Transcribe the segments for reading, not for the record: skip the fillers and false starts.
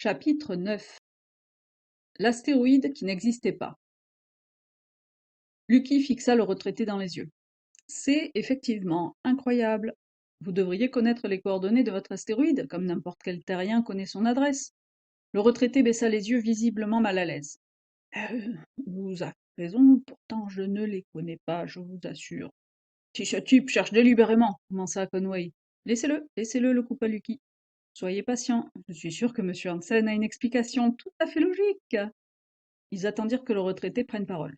Chapitre 9. L'astéroïde qui n'existait pas. Lucky fixa le retraité dans les yeux. C'est effectivement incroyable. Vous devriez connaître les coordonnées de votre astéroïde, comme n'importe quel terrien connaît son adresse. Le retraité baissa les yeux, visiblement mal à l'aise. Euh, Vous avez raison, pourtant je ne les connais pas, je vous assure. Si ce type cherche délibérément, commença Conway. Laissez-le, le coupa Lucky. Soyez patient, je suis sûr que monsieur Hansen a une explication tout à fait logique. Ils attendirent que le retraité prenne parole.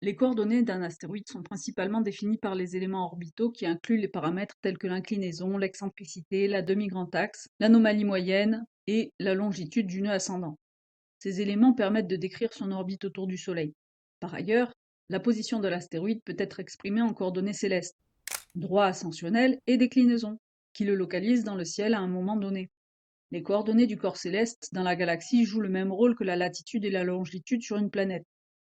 Les coordonnées d'un astéroïde sont principalement définies par les éléments orbitaux qui incluent les paramètres tels que l'inclinaison, l'excentricité, la demi-grand axe, l'anomalie moyenne et la longitude du nœud ascendant. Ces éléments permettent de décrire son orbite autour du Soleil. Par ailleurs, la position de l'astéroïde peut être exprimée en coordonnées célestes, droit ascensionnel et déclinaison, qui le localisent dans le ciel à un moment donné. Les coordonnées du corps céleste dans la galaxie jouent le même rôle que la latitude et la longitude sur une planète.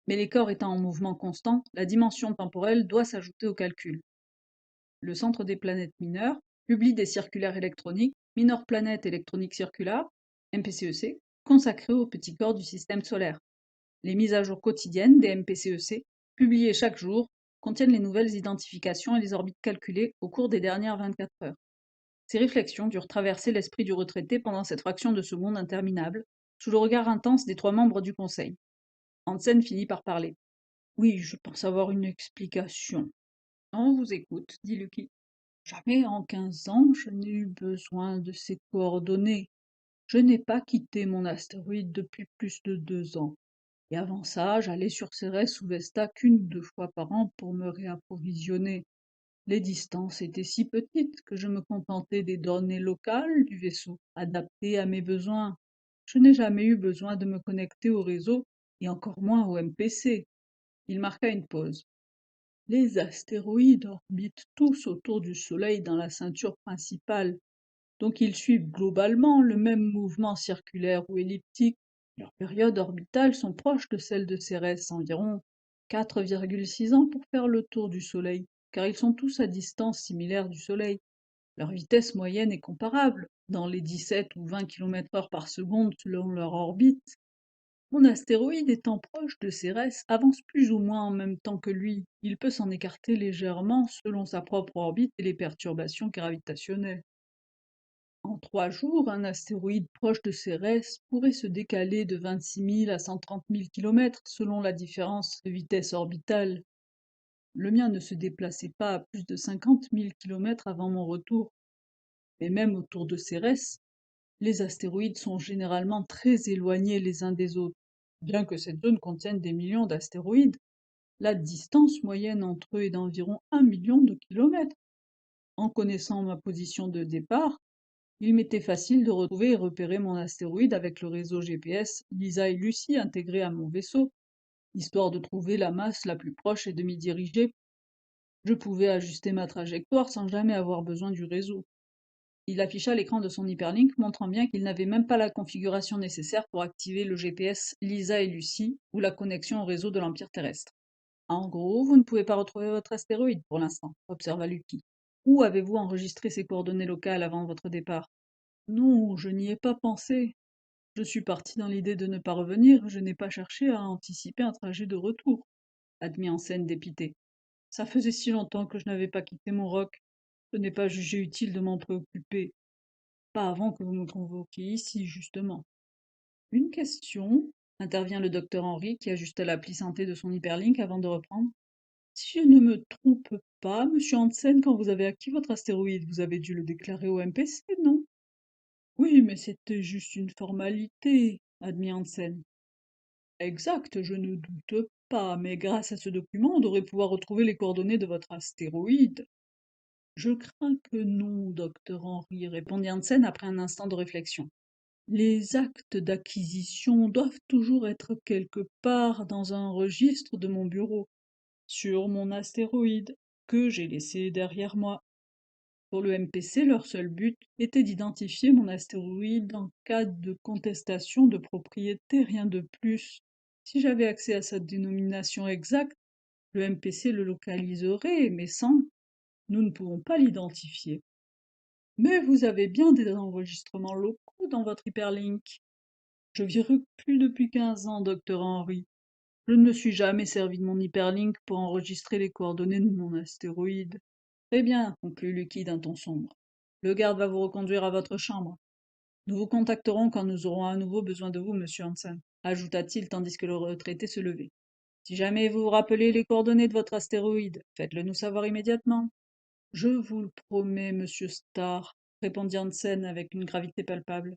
Mais les corps étant en mouvement constant, la dimension temporelle doit s'ajouter au calcul. Le Centre des planètes mineures publie des circulaires électroniques, Minor Planet Electronic Circular, MPCEC, consacrés aux petits corps du système solaire. Les mises à jour quotidiennes des MPCEC, publiées chaque jour, contiennent les nouvelles identifications et les orbites calculées au cours des dernières 24 heures. Ces réflexions durent traverser l'esprit du retraité pendant cette fraction de seconde interminable, sous le regard intense des trois membres du conseil. Hansen finit par parler. Oui, je pense avoir une explication. On vous écoute, dit Lucky. Jamais en 15 ans je n'ai eu besoin de ces coordonnées. Je n'ai pas quitté mon astéroïde depuis plus de 2 ans. Et avant ça, j'allais sur Cérès ou Vesta qu'une ou deux fois par an pour me réapprovisionner. Les distances étaient si petites que je me contentais des données locales du vaisseau, adaptées à mes besoins. Je n'ai jamais eu besoin de me connecter au réseau, et encore moins au MPC. Il marqua une pause. Les astéroïdes orbitent tous autour du Soleil dans la ceinture principale, donc ils suivent globalement le même mouvement circulaire ou elliptique. Leurs périodes orbitales sont proches de celles de Cérès, environ 4,6 ans pour faire le tour du Soleil, car ils sont tous à distance similaire du Soleil. Leur vitesse moyenne est comparable, dans les 17 ou 20 km/h par seconde selon leur orbite. Mon astéroïde étant proche de Cérès avance plus ou moins en même temps que lui. Il peut s'en écarter légèrement selon sa propre orbite et les perturbations gravitationnelles. En 3 jours, un astéroïde proche de Cérès pourrait se décaler de 26 000 à 130 000 km selon la différence de vitesse orbitale. Le mien ne se déplaçait pas à plus de 50 000 km avant mon retour. Mais même autour de Cérès, les astéroïdes sont généralement très éloignés les uns des autres. Bien que cette zone contienne des millions d'astéroïdes, la distance moyenne entre eux est d'environ 1 million de kilomètres. En connaissant ma position de départ, il m'était facile de retrouver et repérer mon astéroïde avec le réseau GPS Lisa et Lucie intégré à mon vaisseau, histoire de trouver la masse la plus proche et de m'y diriger. Je pouvais ajuster ma trajectoire sans jamais avoir besoin du réseau. Il afficha l'écran de son hyperlink, montrant bien qu'il n'avait même pas la configuration nécessaire pour activer le GPS Lisa et Lucie ou la connexion au réseau de l'Empire terrestre. En gros, vous ne pouvez pas retrouver votre astéroïde pour l'instant, observa Lucky. Où avez-vous enregistré ces coordonnées locales avant votre départ? Non, je n'y ai pas pensé. Je suis parti dans l'idée de ne pas revenir, je n'ai pas cherché à anticiper un trajet de retour, admit Hansen dépité. Ça faisait si longtemps que je n'avais pas quitté mon roc, je n'ai pas jugé utile de m'en préoccuper. Pas avant que vous me convoquiez ici, justement. Une question, intervient le docteur Henry qui ajusta l'appli santé de son hyperlink avant de reprendre. Si je ne me trompe pas, monsieur Hansen, quand vous avez acquis votre astéroïde, vous avez dû le déclarer au MPC, non? Oui, mais c'était juste une formalité, admit Hansen. Exact, je ne doute pas, mais grâce à ce document, on devrait pouvoir retrouver les coordonnées de votre astéroïde. Je crains que non, docteur Henry, répondit Hansen après un instant de réflexion. Les actes d'acquisition doivent toujours être quelque part dans un registre de mon bureau, sur mon astéroïde, que j'ai laissé derrière moi. Pour le MPC, leur seul but était d'identifier mon astéroïde en cas de contestation de propriété, rien de plus. Si j'avais accès à sa dénomination exacte, le MPC le localiserait, mais sans, nous ne pouvons pas l'identifier. Mais vous avez bien des enregistrements locaux dans votre hyperlink. Je vis plus depuis 15 ans, docteur Henry. Je ne me suis jamais servi de mon hyperlink pour enregistrer les coordonnées de mon astéroïde. Très bien, conclut Lucky d'un ton sombre. Le garde va vous reconduire à votre chambre. Nous vous contacterons quand nous aurons à nouveau besoin de vous, monsieur Hansen, ajouta-t-il tandis que le retraité se levait. Si jamais vous vous rappelez les coordonnées de votre astéroïde, faites-le nous savoir immédiatement. Je vous le promets, monsieur Starr, répondit Hansen avec une gravité palpable.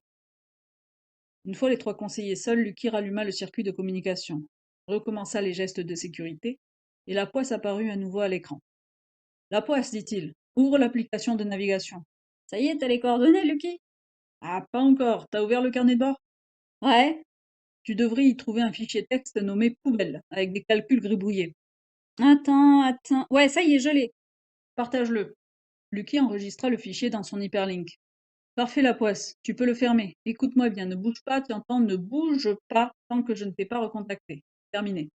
Une fois les trois conseillers seuls, Lucky ralluma le circuit de communication, recommença les gestes de sécurité, et la poisse apparut à nouveau à l'écran. La poisse, dit-il, ouvre l'application de navigation. Ça y est, t'as les coordonnées, Lucky? Ah, pas encore. T'as ouvert le carnet de bord? Ouais. Tu devrais y trouver un fichier texte nommé poubelle, avec des calculs gribouillés. Attends. Ouais, ça y est, je l'ai. Partage-le. Lucky enregistra le fichier dans son hyperlink. Parfait, la poisse. Tu peux le fermer. Écoute-moi bien, ne bouge pas, tu entends, ne bouge pas tant que je ne t'ai pas recontacté. Terminé.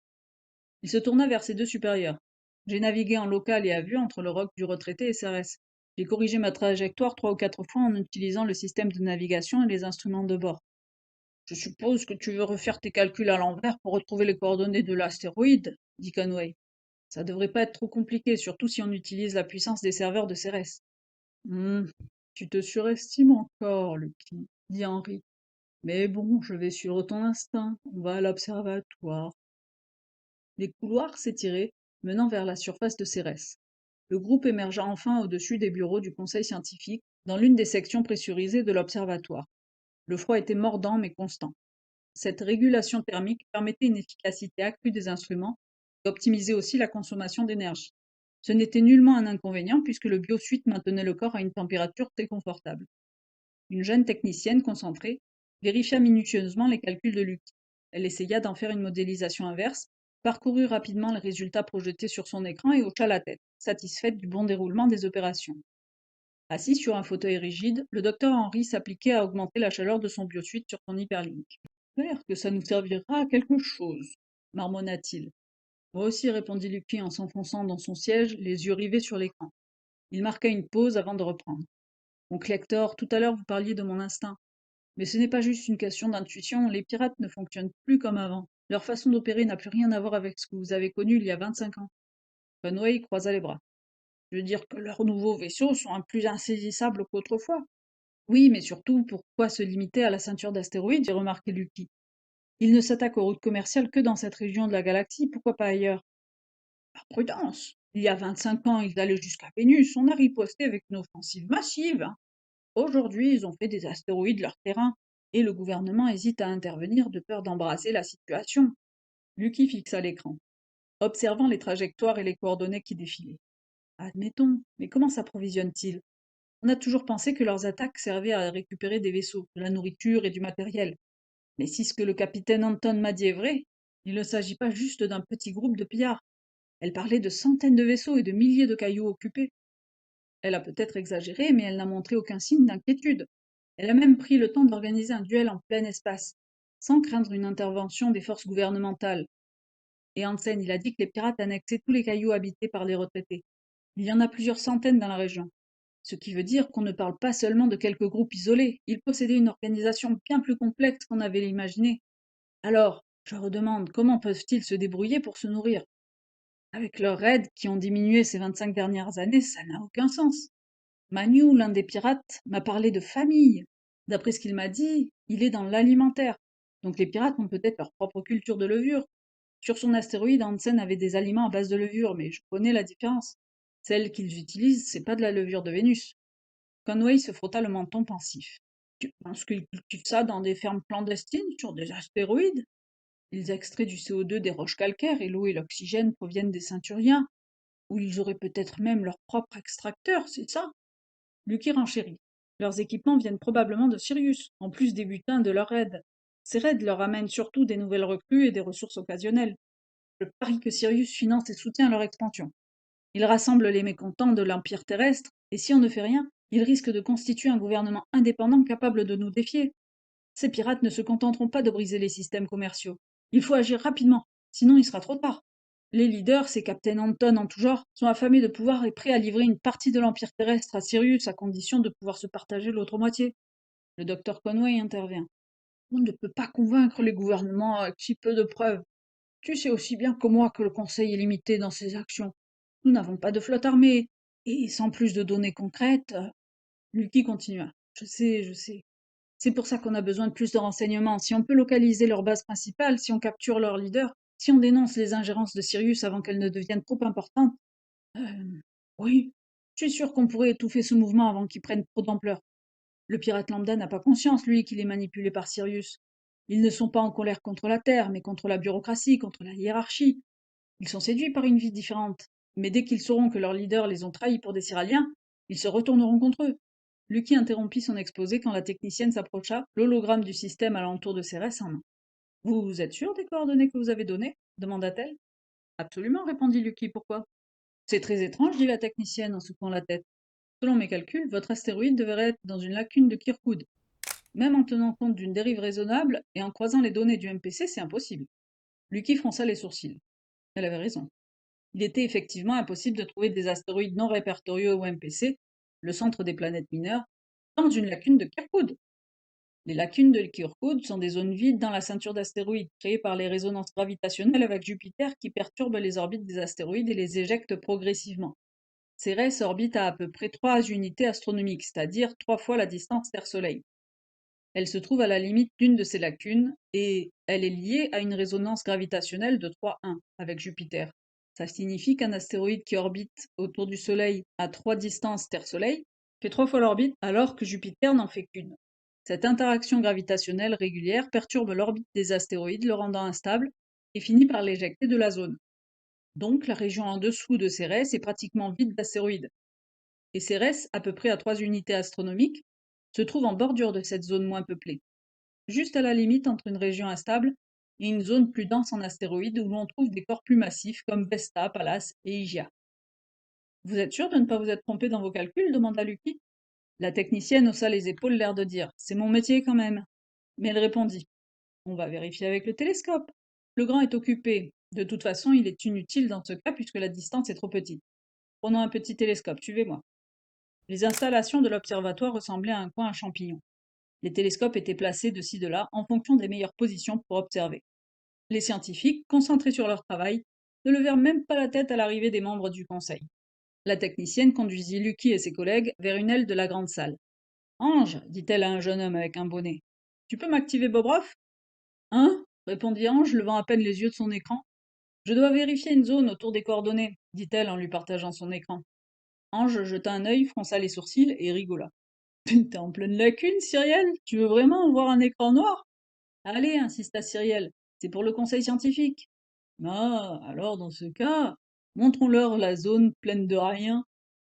Il se tourna vers ses deux supérieurs. J'ai navigué en local et à vue entre le roc du retraité et Cérès. J'ai corrigé ma trajectoire 3 ou 4 fois en utilisant le système de navigation et les instruments de bord. Je suppose que tu veux refaire tes calculs à l'envers pour retrouver les coordonnées de l'astéroïde, dit Conway. Ça devrait pas être trop compliqué, surtout si on utilise la puissance des serveurs de Cérès. Tu te surestimes encore, Lucky, dit Henry. Mais bon, je vais suivre ton instinct. On va à l'observatoire. Les couloirs s'étiraient, menant vers la surface de Cérès. Le groupe émergea enfin au-dessus des bureaux du conseil scientifique, dans l'une des sections pressurisées de l'observatoire. Le froid était mordant mais constant. Cette régulation thermique permettait une efficacité accrue des instruments et optimisait aussi la consommation d'énergie. Ce n'était nullement un inconvénient puisque le biosuite maintenait le corps à une température très confortable. Une jeune technicienne concentrée vérifia minutieusement les calculs de Lucky. Elle essaya d'en faire une modélisation inverse, parcourut rapidement les résultats projetés sur son écran et hocha la tête, satisfaite du bon déroulement des opérations. Assis sur un fauteuil rigide, le docteur Henry s'appliquait à augmenter la chaleur de son biosuite sur son hyperlink. J'espère que ça nous servira à quelque chose, marmonna-t-il. Moi aussi, répondit Lucky en s'enfonçant dans son siège, les yeux rivés sur l'écran. Il marqua une pause avant de reprendre. Oncle Hector, tout à l'heure vous parliez de mon instinct. Mais ce n'est pas juste une question d'intuition, les pirates ne fonctionnent plus comme avant. Leur façon d'opérer n'a plus rien à voir avec ce que vous avez connu il y a 25 ans. Conway croisa les bras. Je veux dire que leurs nouveaux vaisseaux sont plus insaisissables qu'autrefois. Oui, mais surtout, pourquoi se limiter à la ceinture d'astéroïdes, j'ai remarqué Lucky. Ils ne s'attaquent aux routes commerciales que dans cette région de la galaxie, pourquoi pas ailleurs? Par prudence. Il y a 25 ans, ils allaient jusqu'à Vénus, on a riposté avec une offensive massive. Aujourd'hui, ils ont fait des astéroïdes leur terrain, et le gouvernement hésite à intervenir de peur d'embraser la situation. Lucky fixa l'écran, observant les trajectoires et les coordonnées qui défilaient. Admettons, mais comment s'approvisionnent-ils? On a toujours pensé que leurs attaques servaient à récupérer des vaisseaux, de la nourriture et du matériel. Mais si ce que le capitaine Anton m'a dit est vrai, il ne s'agit pas juste d'un petit groupe de pillards. Elle parlait de centaines de vaisseaux et de milliers de cailloux occupés. Elle a peut-être exagéré, mais elle n'a montré aucun signe d'inquiétude. Elle a même pris le temps d'organiser un duel en plein espace, sans craindre une intervention des forces gouvernementales. Et Hansen, il a dit que les pirates annexaient tous les cailloux habités par les retraités. Il y en a plusieurs centaines dans la région. Ce qui veut dire qu'on ne parle pas seulement de quelques groupes isolés. Ils possédaient une organisation bien plus complexe qu'on avait imaginé. Alors, je redemande, comment peuvent-ils se débrouiller pour se nourrir? Avec leurs raids qui ont diminué ces 25 dernières années, ça n'a aucun sens. Manu, l'un des pirates, m'a parlé de famille. D'après ce qu'il m'a dit, il est dans l'alimentaire. Donc les pirates ont peut-être leur propre culture de levure. Sur son astéroïde, Hansen avait des aliments à base de levure, mais je connais la différence. Celle qu'ils utilisent, c'est pas de la levure de Vénus. Conway se frotta le menton pensif. Tu penses qu'ils cultivent ça dans des fermes clandestines, sur des astéroïdes? Ils extraient du CO2 des roches calcaires et l'eau et l'oxygène proviennent des ceinturiens. Ou ils auraient peut-être même leur propre extracteur, c'est ça? Lucky renchérit. Leurs équipements viennent probablement de Sirius, en plus des butins de leurs raids. Ces raids leur amènent surtout des nouvelles recrues et des ressources occasionnelles. Je parie que Sirius finance et soutient leur expansion. Il rassemble les mécontents de l'Empire terrestre, et si on ne fait rien, il risque de constituer un gouvernement indépendant capable de nous défier. Ces pirates ne se contenteront pas de briser les systèmes commerciaux. Il faut agir rapidement, sinon il sera trop tard. Les leaders, ces capitaines Anton en tout genre, sont affamés de pouvoir et prêts à livrer une partie de l'Empire terrestre à Sirius à condition de pouvoir se partager l'autre moitié. Le docteur Conway intervient. On ne peut pas convaincre les gouvernements avec si peu de preuves. Tu sais aussi bien que moi que le Conseil est limité dans ses actions. Nous n'avons pas de flotte armée. Et sans plus de données concrètes, Lucky continua. Je sais. C'est pour ça qu'on a besoin de plus de renseignements. Si on peut localiser leur base principale, si on capture leur leader, si on dénonce les ingérences de Sirius avant qu'elles ne deviennent trop importantes, euh, oui, je suis sûr qu'on pourrait étouffer ce mouvement avant qu'il prenne trop d'ampleur. Le pirate lambda n'a pas conscience, lui, qu'il est manipulé par Sirius. Ils ne sont pas en colère contre la Terre, mais contre la bureaucratie, contre la hiérarchie. Ils sont séduits par une vie différente. Mais dès qu'ils sauront que leurs leaders les ont trahis pour des Syraliens, ils se retourneront contre eux. Lucky interrompit son exposé quand la technicienne s'approcha, l'hologramme du système alentour de Cérès en main. Vous êtes sûr des coordonnées que vous avez données demanda-t-elle. Absolument, répondit Lucky. Pourquoi? C'est très étrange, dit la technicienne en secouant la tête. Selon mes calculs, votre astéroïde devrait être dans une lacune de Kirkwood. Même en tenant compte d'une dérive raisonnable et en croisant les données du MPC, c'est impossible. Lucky fronça les sourcils. Elle avait raison. Il était effectivement impossible de trouver des astéroïdes non répertoriés au MPC, le centre des planètes mineures, dans une lacune de Kirkwood. Les lacunes de Kirkwood sont des zones vides dans la ceinture d'astéroïdes, créées par les résonances gravitationnelles avec Jupiter qui perturbent les orbites des astéroïdes et les éjectent progressivement. Cérès orbite à peu près 3 unités astronomiques, c'est-à-dire 3 fois la distance Terre-Soleil. Elle se trouve à la limite d'une de ces lacunes, et elle est liée à une résonance gravitationnelle de 3,1 avec Jupiter. Ça signifie qu'un astéroïde qui orbite autour du Soleil à 3 distances Terre-Soleil fait 3 fois l'orbite alors que Jupiter n'en fait qu'une. Cette interaction gravitationnelle régulière perturbe l'orbite des astéroïdes, le rendant instable, et finit par l'éjecter de la zone. Donc la région en dessous de Cérès est pratiquement vide d'astéroïdes. Et Cérès, à peu près à 3 unités astronomiques, se trouve en bordure de cette zone moins peuplée, juste à la limite entre une région instable et une zone plus dense en astéroïdes où l'on trouve des corps plus massifs comme Vesta, Pallas et Hygiea. Vous êtes sûr de ne pas vous être trompé dans vos calculs demanda Lucky. La technicienne haussa les épaules, l'air de dire c'est mon métier quand même. Mais elle répondit on va vérifier avec le télescope. Le grand est occupé. De toute façon, il est inutile dans ce cas puisque la distance est trop petite. Prenons un petit télescope, suivez-moi. Les installations de l'observatoire ressemblaient à un coin à champignons. Les télescopes étaient placés de ci de là en fonction des meilleures positions pour observer. Les scientifiques, concentrés sur leur travail, ne levèrent même pas la tête à l'arrivée des membres du conseil. La technicienne conduisit Lucky et ses collègues vers une aile de la grande salle. Ange, dit-elle à un jeune homme avec un bonnet, tu peux m'activer Bob Roth? Hein? Répondit Ange, levant à peine les yeux de son écran. Je dois vérifier une zone autour des coordonnées, dit-elle en lui partageant son écran. Ange jeta un œil, fronça les sourcils et rigola. T'es en pleine lacune, Cyrielle? Tu veux vraiment voir un écran noir? Allez, insista Cyrielle, c'est pour le conseil scientifique. Ah, alors dans ce cas, montrons-leur la zone pleine de rien,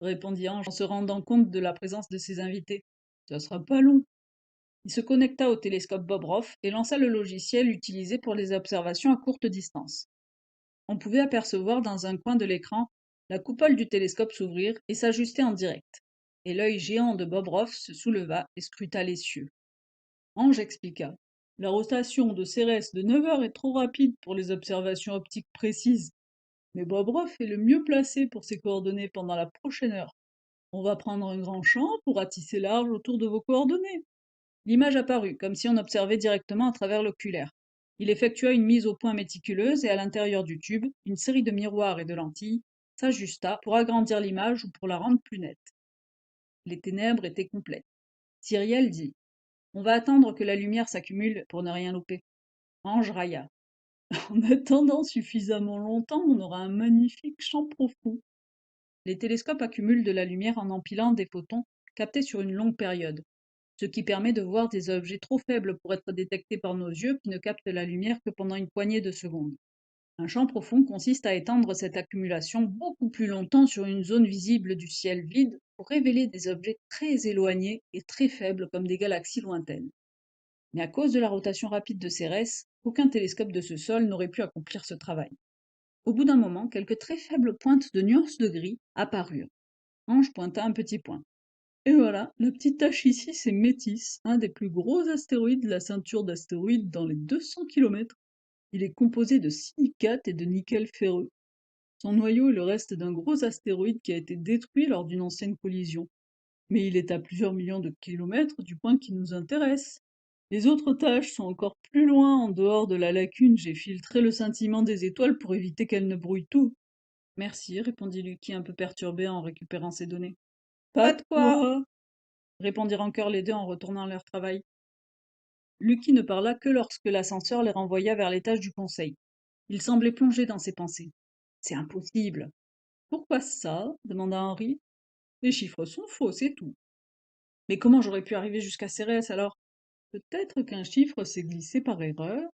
répondit Ange en se rendant compte de la présence de ses invités. Ça sera pas long. Il se connecta au télescope Bob Roth et lança le logiciel utilisé pour les observations à courte distance. On pouvait apercevoir dans un coin de l'écran la coupole du télescope s'ouvrir et s'ajuster en direct. Et l'œil géant de Bob Roth se souleva et scruta les cieux. Ange expliqua. La rotation de Cérès de 9 heures est trop rapide pour les observations optiques précises. Mais Bob Roth est le mieux placé pour ces coordonnées pendant la prochaine heure. On va prendre un grand champ pour ratisser large autour de vos coordonnées. L'image apparut, comme si on observait directement à travers l'oculaire. Il effectua une mise au point méticuleuse et à l'intérieur du tube, une série de miroirs et de lentilles s'ajusta pour agrandir l'image ou pour la rendre plus nette. Les ténèbres étaient complètes. Cyrielle dit on va attendre que la lumière s'accumule pour ne rien louper. Ange railla. En attendant suffisamment longtemps, on aura un magnifique champ profond. Les télescopes accumulent de la lumière en empilant des photons captés sur une longue période, ce qui permet de voir des objets trop faibles pour être détectés par nos yeux qui ne captent la lumière que pendant une poignée de secondes. Un champ profond consiste à étendre cette accumulation beaucoup plus longtemps sur une zone visible du ciel vide pour révéler des objets très éloignés et très faibles comme des galaxies lointaines. Mais à cause de la rotation rapide de Cérès, aucun télescope de ce sol n'aurait pu accomplir ce travail. Au bout d'un moment, quelques très faibles pointes de nuances de gris apparurent. Ange pointa un petit point. Et voilà, la petite tache ici, c'est Métis, un des plus gros astéroïdes de la ceinture d'astéroïdes dans les 200 kilomètres. Il est composé de silicate et de nickel ferreux. Son noyau est le reste d'un gros astéroïde qui a été détruit lors d'une ancienne collision. Mais il est à plusieurs millions de kilomètres du point qui nous intéresse. Les autres tâches sont encore plus loin en dehors de la lacune. J'ai filtré le scintillement des étoiles pour éviter qu'elles ne brouillent tout. Merci, répondit Lucky un peu perturbé en récupérant ses données. Pas de quoi, répondirent en chœur les deux en retournant à leur travail. Lucky ne parla que lorsque l'ascenseur les renvoya vers l'étage du conseil. Il semblait plongé dans ses pensées. C'est impossible. Pourquoi ça demanda Henri. Les chiffres sont faux, c'est tout. Mais comment j'aurais pu arriver jusqu'à Cérès alors? Peut-être qu'un chiffre s'est glissé par erreur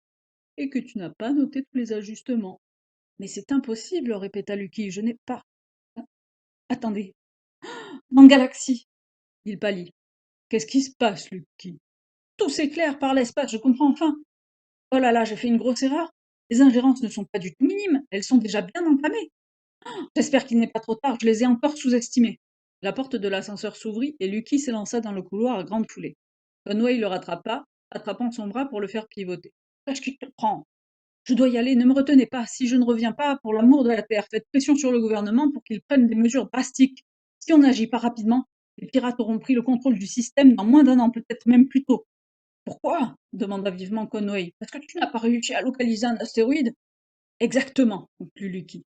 et que tu n'as pas noté tous les ajustements. Mais c'est impossible, répéta Lucky, je n'ai pas. Attendez, dans Galaxie. Il pâlit. Qu'est-ce qui se passe, Lucky? Tout s'éclaire par l'espace, je comprends enfin. Oh là là, j'ai fait une grosse erreur. Les ingérences ne sont pas du tout minimes, elles sont déjà bien entamées. J'espère qu'il n'est pas trop tard, je les ai encore sous-estimées. La porte de l'ascenseur s'ouvrit et Lucky s'élança dans le couloir à grande foulée. Conway le rattrapa, attrapant son bras pour le faire pivoter. Qu'est-ce qui te prend? Je dois y aller, ne me retenez pas. Si je ne reviens pas, pour l'amour de la Terre, faites pression sur le gouvernement pour qu'il prenne des mesures drastiques. Si on n'agit pas rapidement, les pirates auront pris le contrôle du système dans moins d'un an, peut-être même plus tôt. Pourquoi? Demanda vivement Conway. Parce que tu n'as pas réussi à localiser un astéroïde? Exactement, conclut Lucky.